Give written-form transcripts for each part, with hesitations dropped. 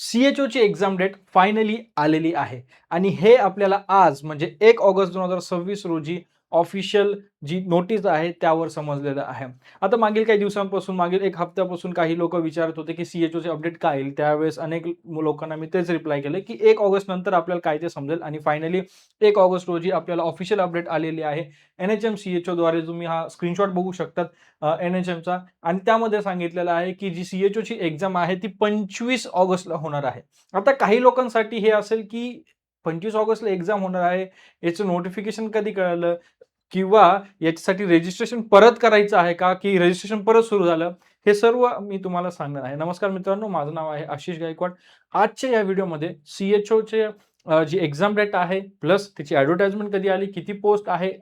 CHO ची exam date finally आलेली आहे आणि हे आपल्याला आज म्हणजे 1 ऑगस्ट 2026 रोजी ऑफिशियल जी नोटीस आहे त्यावर समजलेलं आहे. आता मागील काही दिवसांपासून, मागील 1 हफ्त्यापासून काही लोकं विचारत होते, की CHOचे अपडेट काय येईल? त्यावेळेस अनेक लोकांना मी तेच रिप्लाय केलं, की 1 ऑगस्ट नंतर आपल्याला काय ते समजेल आणि फायनली 1 ऑगस्ट रोजी आपल्याला ऑफिशियल अपडेट आलेली आहे. NHM CHOद्वारे तुम्ही हा स्क्रीनशॉट बघू शकतात NHMचा आणि त्यामध्ये सांगितलेलं आहे, की जी CHOची एक्झाम आहे ती 25 ऑगस्टला होणार आहे. आता काही लोकांसाठी हे असेल, की 25 ऑगस्टला एक्झाम होणार आहे, याचं नोटिफिकेशन कधी कळालं? किंवा याच्यासाठी रजिस्ट्रेशन परत करायचं आहे का? की रजिस्ट्रेशन परत सुरू झालं? हे सर्व मी तुम्हाला सांगणार आहे. नमस्कार मित्रांनो, माझं नाव आहे आशिष गायकवाड. आजच्या या व्हिडिओमध्ये CHOचे जी एक्झाम डेट आहे, प्लस त्याची ॲडव्हर्टाइजमेंट कधी आली, किती पोस्ट आहे,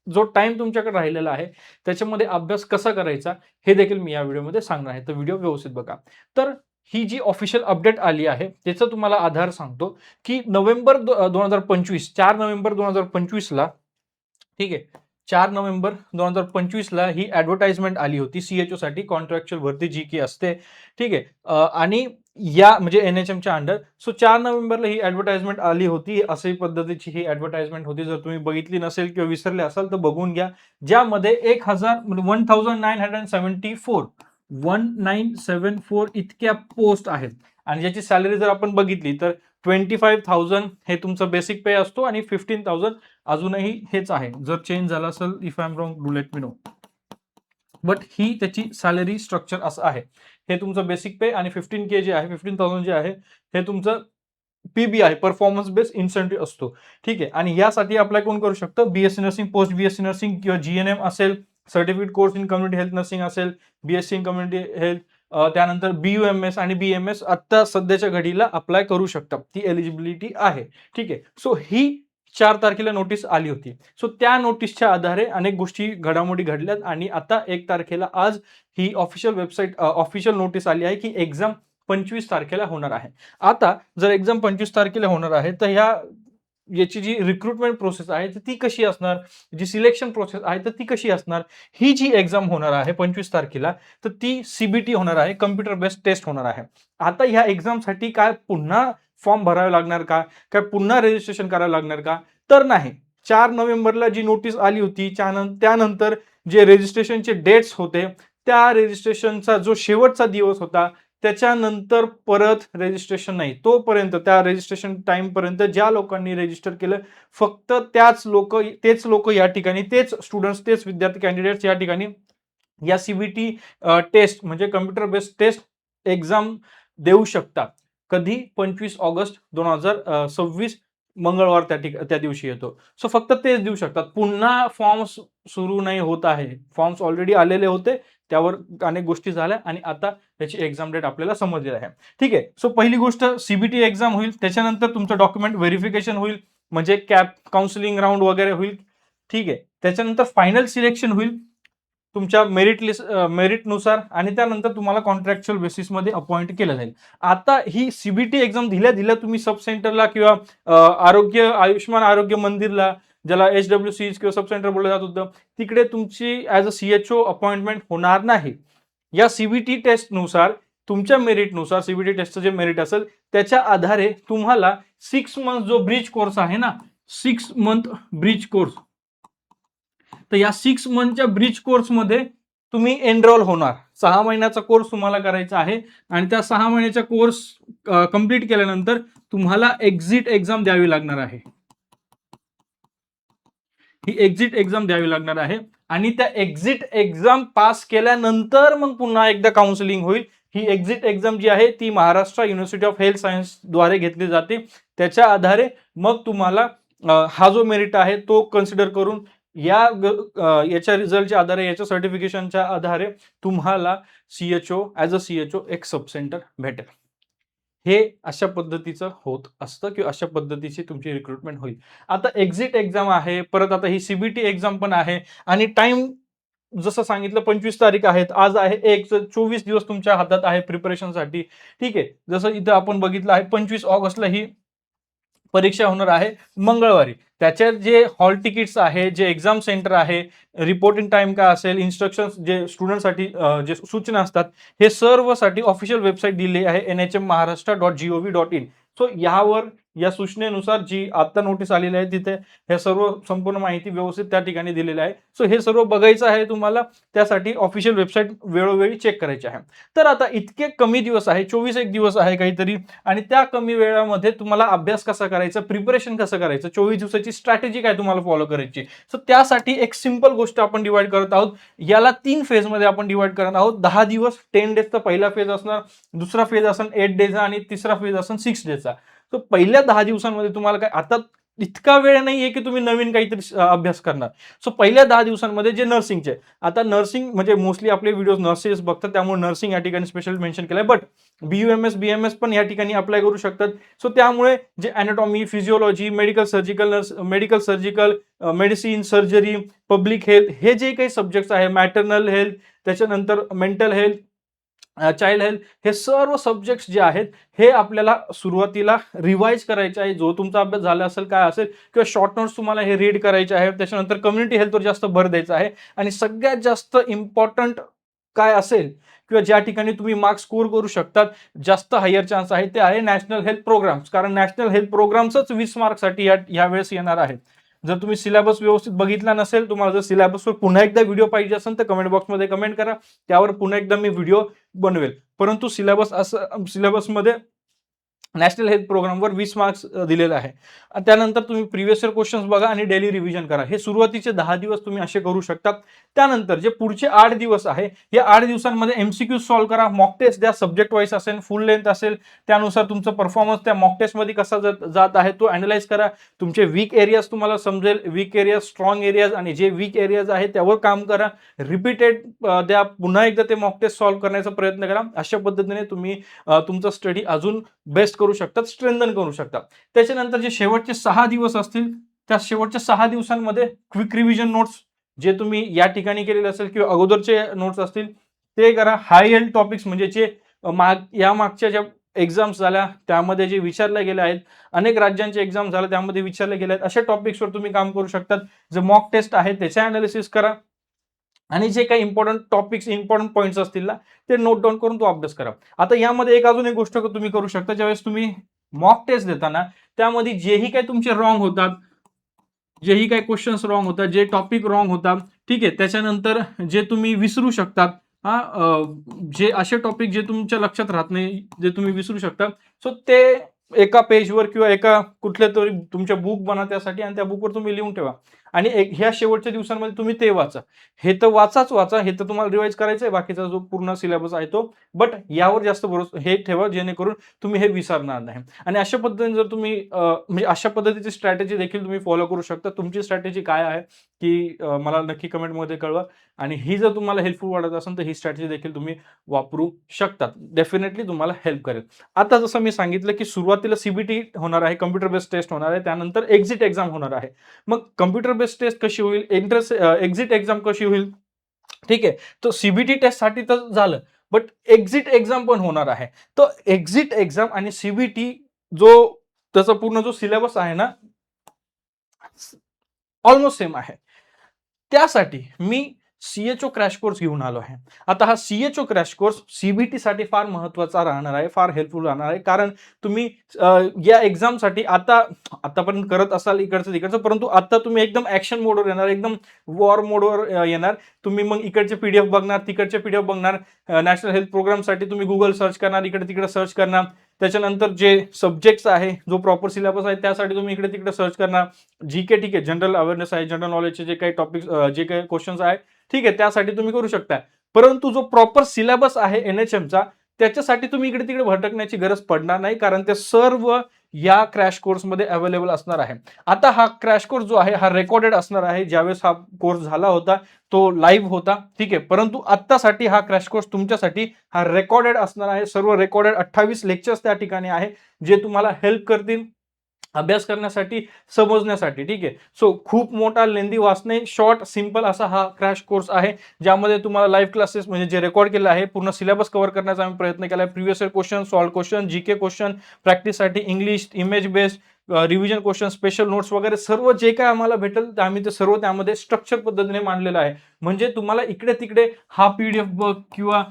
जो टाईम तुमच्याकडे राहिलेला आहे, त्याच्यामध्ये अभ्यास कसा करायचा, हे देखील मी या व्हिडिओमध्ये सांगणार आहे. तर व्हिडिओ व्यवस्थित बघा. तर ही जी ऑफिशियल अपडेट आली आहे, त्याचा तुम्हाला आधार सांगतो, की नोव्हेंबर 2025 4 नोव्हेंबर 2025ला ठीक आहे. 4 नोव्हेंबर 2025ला ही ॲडव्हर्टाइजमेंट आली होती CHOसाठी कॉन्ट्रॅक्चुअल भरती जी की असते. ठीक आहे. आणि या म्हणजे NHMच्या अंडर. सो 4 नोव्हेंबरला ही ॲडव्हर्टाइजमेंट आली होती. अशाही पद्धतीची ही ॲडव्हर्टाइजमेंट होती. जर तुम्ही बघितली नसेल किंवा विसरले असाल तर बघून घ्या. ज्यामध्ये 1000 म्हणजे 1974 इतक्या पोस्ट आहेत आणि ज्याची सॅलरी जर आपण बघितली तर 25,000 हे तुमचं बेसिक पे असतो आणि 15,000 अजूनही हेच आहे. जर चेंज झाला असेल, if I am wrong do let me know. But he त्याची सॅलरी स्ट्रक्चर असं आहे. हे तुमचं बेसिक पे आणि 15K जे आहे, 15,000 जे आहे, हे तुमचं PBI परफॉर्मन्स बेस्ड इन्सेंटिव्ह असतो. ठीक आहे. आणि यासाठी अप्लाय कोण करू शकतं? BSc nursing, post BSc nursing किंवा GNM असेल, certificate course in community health nursing असेल, BSc इन कम्युनिटी हेल्थ, त्यानंतर BUMS आणि BMS आत्ता सध्याच्या घडीला अप्लाय करू शकतात. ती एलिजिबिलिटी आहे. ठीक आहे. सो ही 4 तारखेला नोटीस आली होती. सो त्या नोटीसच्या आधारे अनेक गोष्टी घडामोडी घडल्यात आणि आता 1 तारखेला आज ही ऑफिशियल वेबसाईट ऑफिशियल नोटीस आली आहे, की एक्झाम 25 तारखेला होणार आहे. आता जर एक्झाम 25 तारखेला होणार आहे, तर याची जी रिक्रुटमेंट प्रोसेस आहे, तर ती कशी असणार? जी सिलेक्शन प्रोसेस आहे, तर ती कशी असणार? ही जी एक्झाम होणार आहे 25 तारखेला, तर ती CBT होणार आहे, कॉम्प्युटर बेस्ड टेस्ट होणार आहे. आता ह्या एक्झामसाठी काय पुन्हा फॉर्म भरावे लागणार का? काय पुन्हा रजिस्ट्रेशन करावं लागणार का? तर नाही. 4 नोव्हेंबरला जी नोटीस आली होती, त्यानंतर जे रजिस्ट्रेशनचे डेट्स होते, त्या रजिस्ट्रेशनचा जो शेवटचा दिवस होता, त्याच्यानंतर परत रजिस्ट्रेशन नाही. तोपर्यंत त्या रजिस्ट्रेशन टाईमपर्यंत ज्या लोकांनी रजिस्टर केलं, फक्त तेच लोकं या ठिकाणी, तेच स्टुडंट्स, तेच विद्यार्थी कॅन्डिडेट्स या ठिकाणी या CBT टेस्ट म्हणजे कॉम्प्युटर बेस्ड टेस्ट एक्झाम देऊ शकतात. कधी? 25 ऑगस्ट 2026 मंगळवार त्या दिवशी येतो. सो फक्त तेच देऊ शकतात. पुन्हा फॉर्म्स सुरू नाही होत आहे. फॉर्म्स ऑलरेडी आलेले होते. त्यावर अनेक गोष्टी झाल्या आणि आता त्याची एक्झाम डेट आपल्याला समजली आहे. ठीक आहे. सो पहिली गोष्ट CBT एक्झाम होईल. त्याच्यानंतर तुमचं डॉक्युमेंट व्हेरिफिकेशन होईल. म्हणजे काउन्सिलिंग राउंड वगैरे होईल. ठीक आहे. त्याच्यानंतर फायनल सिलेक्शन होईल. तुमच्या मेरिटनुसार आणि त्यानंतर तुम्हाला कॉन्ट्रॅक्च्युअल बेसिसमध्ये अपॉइंट केलं जाईल. आता ही CBT एक्झाम दिल्या तुम्ही सब सेंटरला किंवा आयुष्यमान आरोग्य मंदिरला, ज्याला HWCs किंवा सब सेंटर बोललं जात होतं, तिकडे तुमची ॲज अ CHO अपॉइंटमेंट होणार नाही. या CBT टेस्टनुसार, तुमच्या मेरिटनुसार CBT टेस्टचं जे मेरिट असेल, त्याच्या आधारे तुम्हाला 6 मंथ जो ब्रिज कोर्स आहे ना, 6 मंथ ब्रिज कोर्स, तर या 6 मंथच्या ब्रिज कोर्समध्ये तुम्ही एनरोल होणार. 6 महिन्याचा कोर्स तुम्हाला करायचा आहे आणि त्या 6 महिन्याचा कोर्स कंप्लीट केल्यानंतर तुम्हाला एक्झिट एक्झाम द्यावी लागणार आहे. ही एक्झिट एक्झाम द्यावी लागणार आहे आणि त्या एक्झिट एक्झाम पास केल्यानंतर मग पुन्हा एकदा काउन्सिलिंग होईल. ही एक्झिट एक्झाम जी आहे ती Maharashtra university of health science द्वारे घेतली जाते. त्याच्या आधारे मग तुम्हाला हा जो मेरिट आहे तो कन्सिडर करून याच्या रिझल्टच्या आधारे, याच्या सर्टिफिकेशनच्या आधारे तुम्हाला CHO ॲज अ CHO एक सब सेंटर भेटेल. हे अशा पद्धतीचं होत असतं किंवा अशा पद्धतीची तुमची रिक्रुटमेंट होईल. आता एक्झिट एक्झाम आहे, परत आता ही CBT एक्झाम पण आहे आणि टाईम जसं सांगितलं 25 तारीख आहेत. आज आहे 1 24 दिवस तुमच्या हातात आहे प्रिपरेशनसाठी. ठीक आहे. जसं इथं आपण बघितलं आहे 25 ऑगस्टला ही परीक्षा होणार आहे मंगळवारी. त्याच्यात जे हॉल तिकीट्स आहे, जे एक्झाम सेंटर आहे, रिपोर्टिंग टाइम काय असेल, इन्स्ट्रक्शन्स जे स्टुडंटसाठी जे सूचना असतात, हे सर्वसाठी ऑफिशियल वेबसाईट दिली आहे nhmmaharaष्ट्र.gov.in. सो यावर या सूचनेनुसार जी आता नोटीस आलेली आहे तिथे हे सर्व संपूर्ण माहिती व्यवस्थित त्या ठिकाणी दिलेली आहे. सो हे सर्व बघायचं आहे तुम्हाला, त्यासाठी ऑफिशियल वेबसाईट वेळोवेळी चेक करायची आहे. तर आता इतके कमी दिवस आहे, 24 एक दिवस आहे काहीतरी, आणि त्या कमी वेळामध्ये तुम्हाला अभ्यास कसा करायचा, प्रिपरेशन कसं करायचं, 24 दिवसाची स्ट्रॅटेजी काय तुम्हाला फॉलो करायची. सो त्यासाठी एक सिंपल गोष्ट आपण डिवाइड करत आहोत. याला 3 फेजमध्ये आपण डिवाइड करत आहोत. 10 दिवस 10 डेजचा पहिला फेज असणार, दुसरा फेज असेल 8 डेजचा आणि तिसरा फेज असेल 6 डेजचा. तर पहिल्या 10 दिवसांमध्ये तुम्हाला काय, आता इतका वेळ नाहीये की तुम्ही नवीन काहीतरी अभ्यास करणार. सो पहिल्या 10 दिवसांमध्ये जे नर्सिंगचे, आता नर्सिंग म्हणजे मोस्टली आपले व्हिडिओज नर्सेस बघतात, त्यामुळे नर्सिंग या ठिकाणी स्पेशल मेन्शन केलंय. बट BUMS BMS पण या ठिकाणी अप्लाय करू शकतात. सो त्यामुळे जे anatomy, physiology, medical surgical, medicine, surgery, public health, हे जे काही सब्जेक्ट्स आहे, मॅटर्नल हेल्थ, त्याच्यानंतर मेंटल हेल्थ, चाइल्ड हेल्थ, हे सर्व सब्जेक्ट्स जे आहेत हे आपल्याला सुरुवातीला रिवाइज करायचे आहे. जो तुमचा अभ्यास झाला असेल, काय असेल, किंवा शॉर्ट नोट्स तुम्हाला हे रीड करायचे आहे. त्याच्यानंतर कम्युनिटी हेल्थवर जास्त भर द्यायचा आहे. आणि सगळ्यात जास्त इम्पॉर्टंट काय असेल किंवा ज्या ठिकाणी तुम्ही मार्क्स स्कोर करू शकतात, जास्त हायर चान्स आहे, ते आहे नॅशनल हेल्थ प्रोग्राम्स. कारण नॅशनल हेल्थ प्रोग्राम्सच 20 मार्क्ससाठी यावेळेस येणार आहेत. जर तुम्ही सिलेबस व्यवस्थित बघितला नसेल, तुम्हाला जर सिलेबसवर पुन्हा एकदा व्हिडिओ पाहिजे असेल तर कमेंट बॉक्समध्ये कमेंट करा, त्यावर पुन्हा एकदा मी व्हिडिओ बनवेल. परंतु सिलेबसमध्ये नॅशनल हेल्थ प्रोग्रामवर 20 मार्क्स दिलेले आहे. त्यानंतर तुम्ही प्रिव्हियस इयर क्वेश्चन्स बघा आणि डेली रिव्हिजन करा. हे सुरुवातीचे 10 दिवस तुम्ही असे करू शकता. त्यानंतर जे पुढचे 8 दिवस आहे, या 8 दिवसांमध्ये MCQ सॉल्व्ह करा, मॉक टेस्ट द्या, सब्जेक्ट वाईज असेल, फुल लेंथ असेल, त्यानुसार तुमचा परफॉर्मन्स त्या मॉक टेस्टमध्ये कसा जात आहे तो अॅनलाइज करा. तुमचे वीक एरियाज तुम्हाला समजेल, वीक एरियाज, स्ट्रॉंग एरियाज, आणि जे वीक एरियाज आहे त्यावर काम करा. रिपीटेड द्या, पुन्हा एकदा ते मॉक टेस्ट सॉल्व्ह करण्याचा प्रयत्न करा. अशा पद्धतीने तुम्ही तुमचा स्टडी अजून बेस्ट करू शकतात, स्ट्रेंथन करू शकतात. त्याच्यानंतर जे शेवटचे 6 दिवस असतील, त्या शेवटच्या 6 दिवसांमध्ये क्विक रिव्हिजन नोट्स जे तुम्ही या ठिकाणी केलेले असेल किंवा अगोदरचे नोट्स असतील ते करा. हाय एंड टॉपिक्स म्हणजे जे या मागच्या ज्या एक्झाम्स झाल्या त्यामध्ये जे विचारले गेले आहेत, अनेक राज्यांचे एक्झाम झाले त्यामध्ये विचारले गेले आहेत, अशा टॉपिक्सवर तुम्ही काम करू शकतात. जे मॉक टेस्ट आहे त्याचे अनालिसिस करा, आणि जे काही इम्पॉर्टंट टॉपिक्स, इम्पॉर्टंट पॉईंट्स असतील ना, ते नोट डाऊन करून तो अभ्यास करा. आता यामध्ये अजून एक गोष्ट तुम्ही करू शकता, ज्यावेळेस तुम्ही मॉक टेस्ट देताना त्यामध्ये जेही काही तुमचे रॉंग होतात, जेही काही क्वेश्चन्स रॉंग होतात, जे टॉपिक रॉंग होतात, ठीक आहे, त्याच्यानंतर जे तुम्ही विसरू शकतात, जे असे टॉपिक जे तुमच्या लक्षात राहत नाही, जे तुम्ही विसरू शकता, सो ते एका पेजवर किंवा एका कुठल्या तरी तुमच्या बुक बना त्यासाठी, आणि त्या बुकवर तुम्ही लिहून ठेवा. आणि ह्या शेवटच्या दिवसांमध्ये तुम्ही ते वाचा. हे तर वाचा, हे तर तुम्हाला रिवाइज करायचं आहे, बाकीचा जो पूर्ण सिलेबस आहे तो. बट यावर जास्त भरोसा हे ठेवा, जेणेकरून तुम्ही हे विसरणार नाही. आणि अशा पद्धतीने जर तुम्ही म्हणजे अशा पद्धतीची स्ट्रॅटेजी देखील तुम्ही फॉलो करू शकता. तुमची स्ट्रॅटेजी काय आहे की मला नक्की कमेंटमध्ये कळवा. आणि ही जर तुम्हाला हेल्पफुल वाटत असेल तर ही स्ट्रॅटेजी देखील तुम्ही वापरू शकता. डेफिनेटली तुम्हाला हेल्प करेल. आता जसं मी सांगितलं की सुरुवातीला CBT होणार आहे, कम्प्युटर बेस्ड टेस्ट होणार आहे, त्यानंतर एक्झिट एक्झाम होणार आहे. मग कम्प्युटर बेस्ड टेस्ट कशी होईल, एक्झिट एक्झाम कशी होईल, ठीक आहे. तो CBT टेस्ट साठी तर झालं, बट एक्झिट एक्झाम पण होणार आहे. तो एक्झिट एक्झाम आणि CBT जो त्याचा पूर्ण जो सिलेबस आहे ना, ऑलमोस्ट सेम आहे. त्यासाठी मी CHO क्रॅश कोर्स घेऊन आलो आहे. आता हा CHO क्रॅश कोर्स CBT साठी फार महत्त्वाचा राहणार आहे, फार हेल्पफुल राहणार आहे. कारण तुम्ही या एक्झामसाठी आतापर्यंत करत असाल इकडचं तिकडचं, परंतु आता तुम्ही एकदम ॲक्शन मोडवर येणार, एकदम वॉर मोडवर येणार. तुम्ही मग इकडचे PDF बघणार, तिकडचे PDF बघणार. नॅशनल हेल्थ प्रोग्रामसाठी तुम्ही Google सर्च करणार, इकडे तिकडे सर्च करणार. त्याच्यानंतर जे सब्जेक्ट्स आहे, जो प्रॉपर सिलेबस आहे त्यासाठी तुम्ही इकडे तिकडे सर्च करणार. GK ठीक आहे, जनरल अवेअरनेस आहे, जनरल नॉलेजचे जे काही टॉपिक्स, जे काही क्वेश्चन्स आहे, ठीक आहे, त्यासाठी तुम्ही करू शकता. परंतु जो प्रॉपर सिलेबस आहे NHMचा, त्याच्यासाठी तुम्ही इकडे तिकडे भटकण्याची गरज पडणार नाही, कारण ते सर्व या क्रॅश कोर्समध्ये अवेलेबल असणार आहे. आता हा क्रॅश कोर्स जो आहे हा रेकॉर्डेड असणार आहे. ज्यावेळेस हा कोर्स झाला होता तो लाईव्ह होता, ठीक आहे, परंतु आत्तासाठी हा क्रॅश कोर्स तुमच्यासाठी हा रेकॉर्डेड असणार आहे. सर्व रेकॉर्डेड 28 लेक्चर्स त्या ठिकाणी आहे, जे तुम्हाला हेल्प करतील अभ्यास करण्यासाठी, समजण्यासाठी, ठीक आहे. सो खूप मोठा लेंदी वाचणे, शॉर्ट सिंपल असा हा क्रॅश कोर्स आहे, ज्यामध्ये तुम्हाला लाईव्ह क्लासेस म्हणजे जे रेकॉर्ड केलं आहे, पूर्ण सिलेबस कव्हर करण्याचा आम्ही प्रयत्न केला आहे. Previous year question, solve question, GK question, प्रॅक्टिससाठी English, image based, revision question, special notes वगैरे सर्व जे काय आम्हाला भेटेल ते आम्ही ते सर्व त्यामध्ये स्ट्रक्चर पद्धतीने मांडलेलं आहे. म्हणजे तुम्हाला इकडे तिकडे हा पीडीएफ बघ किंवा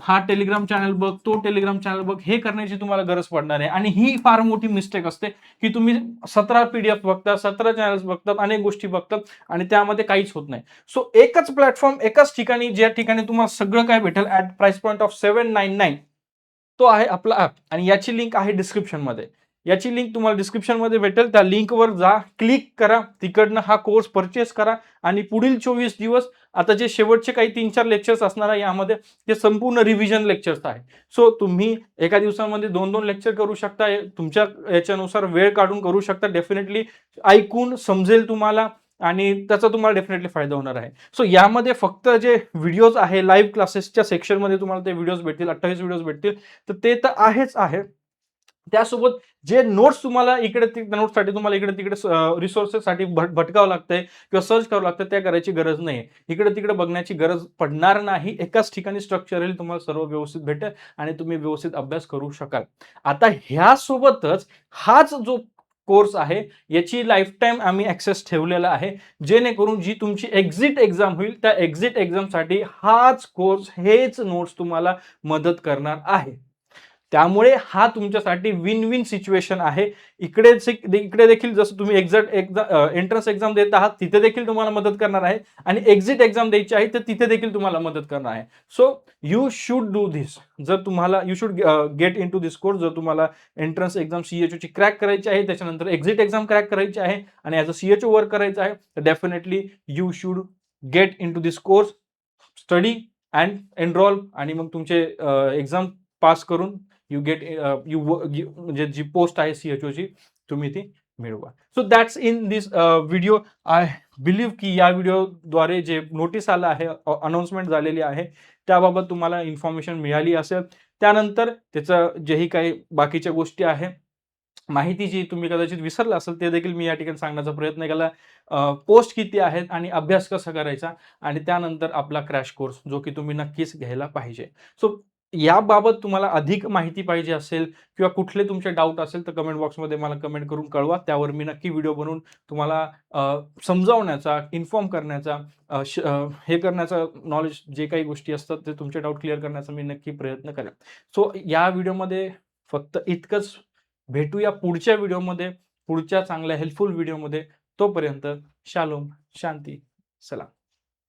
हा टेलिग्राम चॅनल बघ, तो टेलिग्राम चॅनल बघ, हे करण्याची तुम्हाला गरज पडणार आहे. आणि ही फार मोठी मिस्टेक असते की तुम्ही 17 पीडीएफ बघता, 17 चॅनल्स बघतात, अनेक गोष्टी बघतात आणि त्यामध्ये काहीच होत नाही. सो एकच प्लॅटफॉर्म, एकाच ठिकाणी, ज्या ठिकाणी तुम्हाला सगळं काय भेटेल ॲट प्राइस पॉइंट ऑफ 799, तो आहे आपला ॲप आणि याची लिंक आहे डिस्क्रिप्शनमध्ये. याची लिंक तुम्हाला डिस्क्रिप्शनमध्ये भेटेल. त्या लिंकवर जा, क्लिक करा, तिकडनं हा कोर्स परचेस करा आणि पुढील 24 दिवस आता जे शेवटचे काही 3-4 लेक्चर्स असणार आहे यामध्ये ते संपूर्ण रिव्हिजन लेक्चर्स आहे. सो तुम्ही एका दिवसामध्ये 2-2 लेक्चर करू शकता. तुमच्या याच्यानुसार वेळ काढून करू शकता. डेफिनेटली ऐकून समजेल तुम्हाला आणि त्याचा तुम्हाला डेफिनेटली फायदा होणार आहे. सो यामध्ये फक्त जे व्हिडिओज आहे लाईव्ह क्लासेसच्या सेक्शनमध्ये तुम्हाला ते व्हिडिओज भेटतील, 28 व्हिडिओज भेटतील. तर ते तर आहेच आहे. त्यासोबत जे नोट्स तुम्हाला इकडे नोट्ससाठी तुम्हाला इकडे तिकडे रिसोर्सेससाठी भटकावं लागतंय किंवा सर्च करावं लागतं, त्या करायची गरज नाही. इकडे तिकडे बघण्याची गरज पडणार नाही. एकाच ठिकाणी स्ट्रक्चरली तुम्हाला सर्व व्यवस्थित भेटेल आणि तुम्ही व्यवस्थित अभ्यास करू शकाल. आता ह्यासोबतच हाच जो कोर्स आहे याची लाईफटाईम आम्ही ॲक्सेस ठेवलेला आहे. जेणेकरून जी तुमची एक्झिट एक्झाम होईल त्या एक्झिट एक्झामसाठी हाच कोर्स, हेच नोट्स तुम्हाला मदत करणार आहे. त्यामुळे हा तुमच्यासाठी विन विन सिच्युएशन आहे. इकडे देखील जसं तुम्ही एंट्रन्स एक्झाम देत आहात तिथे देखील तुम्हाला मदत करणार आहे आणि एक्झिट एक्झाम द्यायची आहे तर तिथे देखील तुम्हाला मदत करणार आहे. So you should do this. जर तुम्हाला you should get into this course. जर तुम्हाला एंट्रन्स एक्झाम सीएचओची क्रॅक करायची आहे, त्याच्यानंतर एक्झिट एक्झाम क्रॅक करायची आहे आणि ॲज अ सीएचओ वर्क करायचं आहे, तर definitely you should get into this course, study and enroll आणि मग तुमचे एक्झाम पास करून यू गेट म्हणजे जी पोस्ट आहे सीएचओची तुम्ही ती मिळवा. So that's in this video. I believe की या व्हिडिओद्वारे जे नोटीस आलं आहे, अनाउन्समेंट झालेली आहे, त्याबाबत तुम्हाला इन्फॉर्मेशन मिळाली असेल. त्यानंतर त्याचं जेही काही बाकीच्या गोष्टी आहे, माहिती जी तुम्ही कदाचित विसरला असेल ते देखील मी या ठिकाणी सांगण्याचा प्रयत्न केला. पोस्ट किती आहेत आणि अभ्यास कसा करायचा आणि त्यानंतर आपला क्रॅश कोर्स जो की तुम्ही नक्कीच घ्यायला पाहिजे. सो याबाबत तुम्हाला अधिक माहिती पाहिजे असेल किंवा कुठले तुमचे डाऊट असेल तर कमेंट बॉक्समध्ये मला कमेंट करून कळवा. त्यावर मी नक्की व्हिडिओ बनवून तुम्हाला समजावण्याचा, इन्फॉर्म करण्याचा, हे करण्याचा, नॉलेज जे काही गोष्टी असतात ते तुमचे डाऊट क्लिअर करण्याचा मी नक्की प्रयत्न करेन. सो या व्हिडिओमध्ये फक्त इतकंच. भेटूया पुढच्या व्हिडिओमध्ये, पुढच्या चांगल्या हेल्पफुल व्हिडिओमध्ये. तोपर्यंत शालोम, शांती, सलाम.